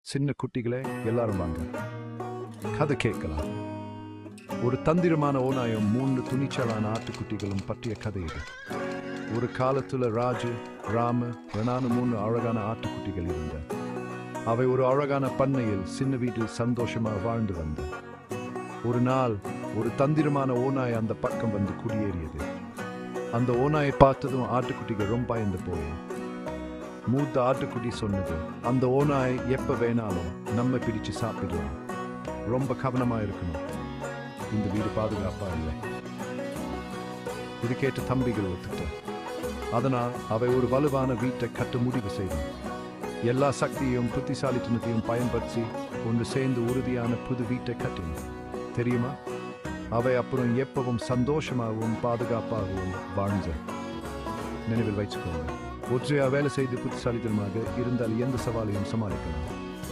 சின்ன குட்டிகளே எல்லாரும் வாங்க கதை கேட்கலாம். ஒரு தந்திரமான ஓநாயும் 3 துணிச்சலான ஆட்டுக்குட்டிகளும் பற்றிய கதை இது. ஒரு காலத்துல ராஜு, ராம, ரெனானு 3 அழகான ஆட்டுக்குட்டிகள் இருந்த. அவை ஒரு அழகான பண்ணையில் சின்ன வீட்டில் சந்தோஷமா வாழ்ந்து வந்த. ஒரு நாள் ஒரு தந்திரமான ஓநாய் அந்த பக்கம் வந்து குடியேறியது. அந்த ஓநாயை பார்த்ததும் ஆட்டுக்குட்டிகள் ரொம்ப பயந்து போய். மூத்த ஆட்டுக்குட்டி சொன்னது, அந்த ஓநாய் எப்ப வேணாலும் நம்ம பிடிச்சு சாப்பிடலாம், ரொம்ப கவனமா இருக்கணும், இந்த வீடு பாதுகாப்பா இல்லை. இது கேட்ட தம்பிகள் ஒத்துட்ட. அதனால் அவை ஒரு வலுவான வீட்டை கட்ட முடிவு செய்தோம். எல்லா சக்தியையும் புத்திசாலித்தனத்தையும் பயன்படுத்தி ஒன்று சேர்ந்து உறுதியான புது வீட்டை கட்டினோம். தெரியுமா, அவை அப்புறம் எப்பவும் சந்தோஷமாகவும் பாதுகாப்பாகவும் வாழ்ந்த. நினைவில் வைச்சுக்கோங்க, ஒற்றையா வேலை செய்து புத்திசாலித்தனமாக இருந்தால் எந்த சவாலையும் சமாளிக்கலாம்.